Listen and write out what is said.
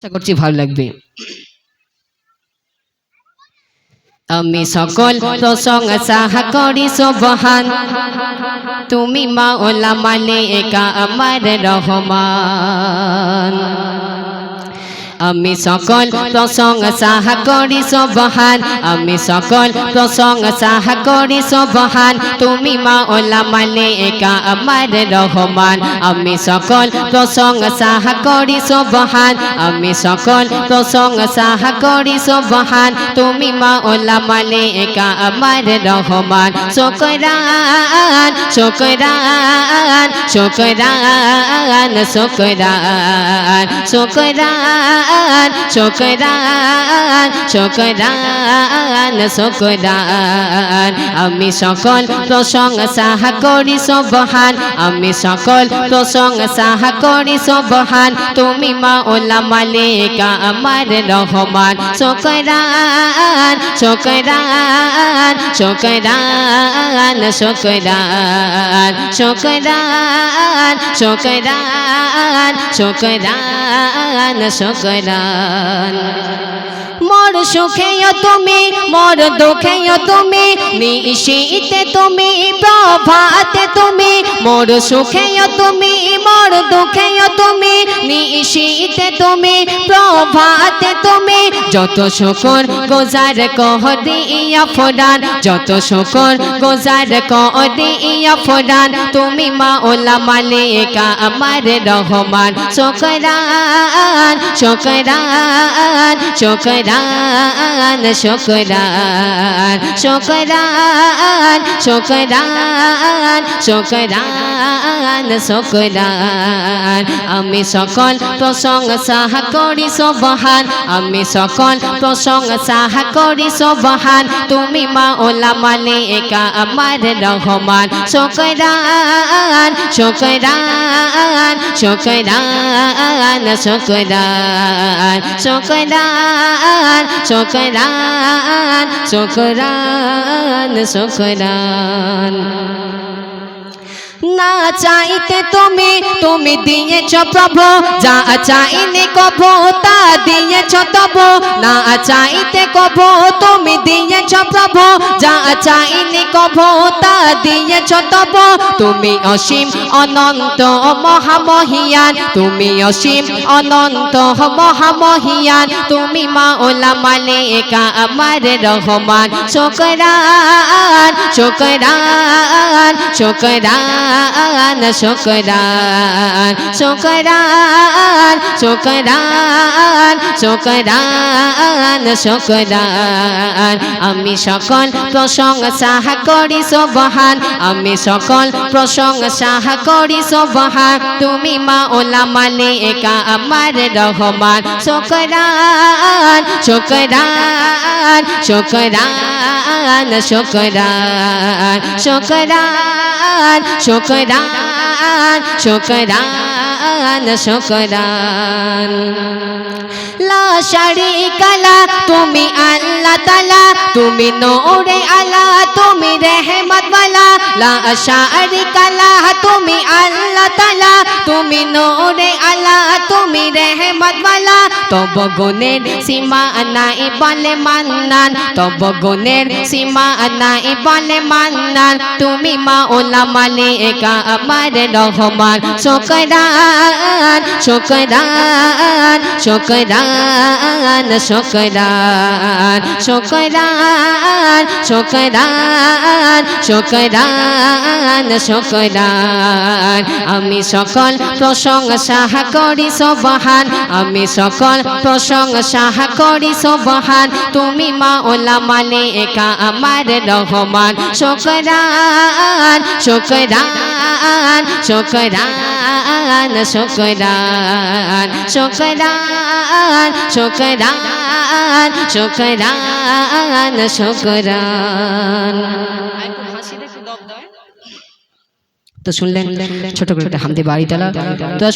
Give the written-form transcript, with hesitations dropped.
আশা করছি ভালো লাগবে। আমি সকল প্রশংসা করি সুবহান, তুমি মাওলা মালিক আমার রহমান। আমি সকল প্রশংসা করি সুবহান, আমি সকল প্রশংসা করি সুবহান, তুমি মাওলা মালিক আমার রহমান। আমি সকল প্রশংসা করি সুবহান, আমি সকল প্রশংসা করি সুবহান, তুমি মাওলা মালিক আমার রহমান। শুকরান শুকরান শুকরান শুকরান শুকরান শুকরান শুকরান শুকরান। আমি সকল প্রশংসা করি সুবহান, আমি সকল প্রশংসা করি সুবহান, তুমি মাওলা মালিক আমার রহমান। শুকরান শুকরান শুকরান শুকরান শুকরান শুকরান শুকরান শুকরান। মোর সুখে তুমি মোর দুঃখে তুমি, নিশীতে তুমি প্রভাতে তুমি। মোর সুখে তুমি মোর দুঃখে তুমি, নিশীতে তুমি প্রভাতে তুমি। যত শুকর গুজার করিয়া ফোরান, যত শুকর গুজার করিয়া ফোরান, তুমি মাওলা মালিক আমার রহমান। শুকরান শুকরান শুকরান শুকরান শুকরান শুকরান শুকরান শুকরান। আমি সকল প্রশংসা করি সুবহান, আমি সকল প্রশংসা করি সুবহান, তুমি মাওলা মালিক আমার রহমান। শুকরান শুকরান শুকরান শুকরান শুকরান শুকরান শুকরান শুকরান। না চাইতে তুমি তুমি দিয়েছ প্রভু, যা চাইনি কভু তা দিয়েছ তবু। না চাইতে কভু তুমি দিয়েছ প্রভু, যা চাইনি কভু তা দিয়েছ তবু। তুমি অসীম অনন্ত মহামহিয়ান, তুমি অসীম অনন্ত মহামহিয়ান, তুমি মাওলা মালিক আমার রহমান। শুকরান শুকরান শুকরান শুকরান শুকরান শুকরান শুকরান শুকরান। আমি সকল প্রশংসা করি সুবহান, আমি সকল প্রশংসা করি সুবহান, তুমি মাওলা মালিক আমার রহমান। শুকরান শুকরান শুকরান শুকরান শুকরান শুকরান শুকরান শুকরান। লা শারীকা লাহ তুমি আল্লাহ তাআলা, তুমি নূরে আলা তুমি রহমত ওয়ালা। লা শারীকা লাহ তুমি আল্লাহ তাআলা, তুমি নূরে আলা তুমি রহমত ওয়ালা। তব গুণের সীমা নাই বলে মান্নান, তব গুণের সীমা নাই বলে মান্নান, তুমি মাওলা মালিক আমার রহমান। শুকরান শুকরান শুকরান শুকরান শুকরান শুকরান শুকরান শুকরান। আমি সকল প্রশংসা করি সুবহান, আমি সকল প্রশংসা করি সুবহান, তুমি মাওলা মালিক আমার রহমান। শুকরান শুকরান শুকরান শুকরান শুকরান শুকরান শুকরান শুকরান। তো শুনলেন ছোট করে হামদে বাড়ি তালা। তো